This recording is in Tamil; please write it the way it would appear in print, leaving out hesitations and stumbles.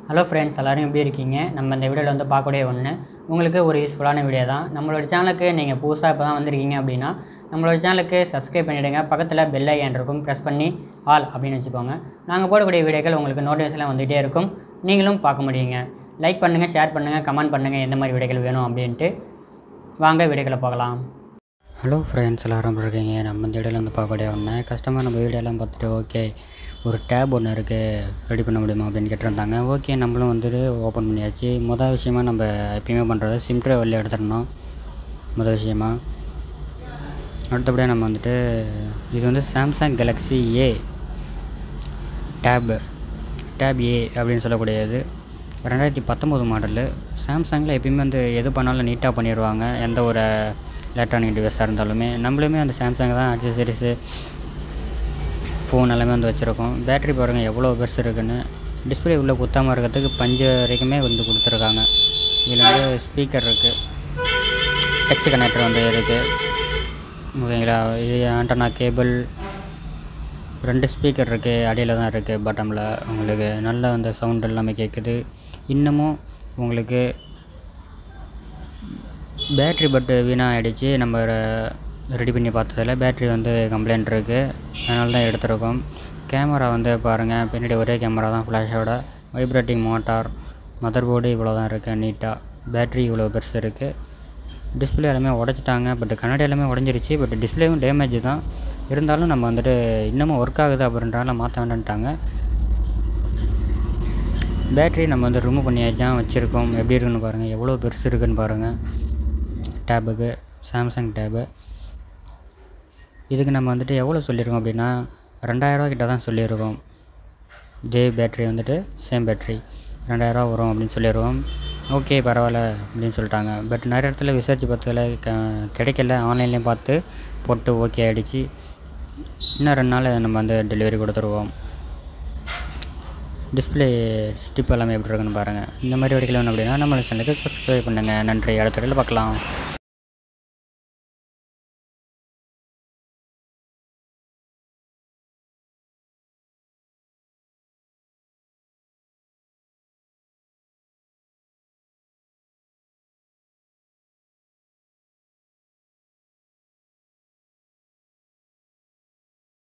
ஹலோ ஃப்ரெண்ட்ஸ், எல்லோரும் எப்படி இருக்கீங்க? நம்ம இந்த வீடியோவில் வந்து பார்க்கக்கூடிய ஒன்று உங்களுக்கு ஒரு யூஸ்ஃபுல்லான வீடியோ தான். நம்மளோட சேனலுக்கு நீங்கள் புதுசாக இப்போ தான் வந்திருக்கீங்க அப்படின்னா நம்மளோட சேனலுக்கு சப்ஸ்கிரைப் பண்ணிவிடுங்க. பக்கத்தில் பெல் ஐக்கான் இருக்கும், ப்ரெஸ் பண்ணி ஆல் அப்படின்னு வச்சுக்கோங்க. நாங்கள் போடக்கூடிய வீடியோக்கள் உங்களுக்கு நோட்டிஃபிகேஷன்லாம் வந்துகிட்டே இருக்கும், நீங்களும் பார்க்க முடியுங்க. லைக் பண்ணுங்கள், ஷேர் பண்ணுங்கள், கமெண்ட் பண்ணுங்கள் எந்த மாதிரி வீடியோக்கள் வேணும் அப்படின்ட்டு. வாங்க வீடியோக்களை பார்க்கலாம். ஹலோ ஃப்ரெண்ட்ஸ், எல்லோரும் இருக்கீங்க. நம்ம இந்த வீடியோவில் வந்து பார்க்கக்கூடிய ஒன்று கஸ்டமர் நம்ம வீடியோலாம் பார்த்துட்டு ஓகே ஒரு டேப் ஒன்று இருக்குது, ரெடி பண்ண முடியுமா அப்படின்னு கேட்டிருந்தாங்க. ஓகே, நம்மளும் வந்துட்டு ஓப்பன் பண்ணியாச்சு. மொதல் விஷயமா நம்ம எப்பயுமே பண்ணுறது சிம் ட்ரை வெளில எடுத்துடணும். மொதல் விஷயமா அடுத்தபடியாக நம்ம வந்துட்டு இது வந்து சாம்சங் கேலக்ஸி ஏ டேப் ஏ அப்படின்னு சொல்லக்கூடியது 2019 மாடலு. சாம்சங்கில் எப்பயுமே வந்து எது பண்ணாலும் நீட்டாக பண்ணிடுவாங்க. எந்த ஒரு எலக்ட்ரானிக் டிவைஸாக இருந்தாலுமே நம்மளுமே அந்த சாம்சங் தான் அக்சசரிஸு ஃபோன் எல்லாமே வந்து வச்சுருக்கோம். பேட்ரி பாருங்கள் எவ்வளோ பெருசு இருக்குன்னு. டிஸ்பிளே உள்ளே குத்தாமல் இருக்கிறதுக்கு பஞ்சு வரைக்குமே வந்து கொடுத்துருக்காங்க. இதில் வந்து ஸ்பீக்கர் இருக்குது, டச் கனெக்டர் வந்து இருக்குது, ஓகேங்களா. இது ஆண்டனா கேபிள், 2 ஸ்பீக்கர் இருக்குது, அடியில் தான் இருக்குது பாட்டமில். உங்களுக்கு நல்ல அந்த சவுண்ட் எல்லாமே கேட்குது. இன்னமும் உங்களுக்கு பேட்ரி வீணாக ஆகிடுச்சு. நம்ம ரெடி பண்ணி பார்த்ததில் பேட்ரி வந்து கம்ப்ளைண்ட் இருக்குது, அதனால தான் எடுத்துருக்கோம். கேமரா வந்து பாருங்கள், பின்னாடி ஒரே கேமரா தான் ஃப்ளாஷோட. வைப்ரேட்டிங் மோட்டார், மதர் போர்டு இவ்வளோ தான் இருக்குது நீட்டாக. பேட்ரி இவ்வளோ பெருசு இருக்குது. டிஸ்பிளே எல்லாமே உடச்சிட்டாங்க, பட் கண்ணாடி எல்லாமே உடஞ்சிருச்சு. பட் டிஸ்பிளேவும் டேமேஜ் தான். இருந்தாலும் நம்ம வந்துட்டு இன்னமும் ஒர்க் ஆகுது அப்படின்றனால மாற்ற வேண்டான்ட்டாங்க. பேட்ரி நம்ம வந்து ரிமூவ் பண்ணியாச்சான் வச்சுருக்கோம். எப்படி இருக்குன்னு பாருங்கள், எவ்வளோ பெருசு இருக்குதுன்னு பாருங்கள். டேபுக்கு சாம்சங் டேபு இதுக்கு நம்ம வந்துட்டு எவ்வளோ சொல்லியிருக்கோம் அப்படின்னா 2000 கிட்ட தான் சொல்லியிருக்கோம். இதே பேட்ரி வந்துட்டு சேம் பேட்ரி 2000 வரும் அப்படின்னு சொல்லிடுவோம். ஓகே பரவாயில்ல அப்படின்னு சொல்லிட்டாங்க. பட் நிறைய இடத்துல விசாரித்து பார்த்ததில் கிடைக்கல. ஆன்லைன்லேயும் பார்த்து போட்டு ஓகே ஆகிடுச்சு. இன்னும் 2 நாள் நம்ம வந்து டெலிவரி கொடுத்துருவோம். டிஸ்பிளே ஸ்டிப் எல்லாமே எப்படி இருக்குன்னு பாருங்கள். இந்த மாதிரி வீடியோக்கள் வேணும் அப்படின்னா நம்ம சேனலுக்கு சப்ஸ்கிரைப் பண்ணுங்கள். நன்றி. அடுத்த வீடியோவில் பார்க்கலாம்.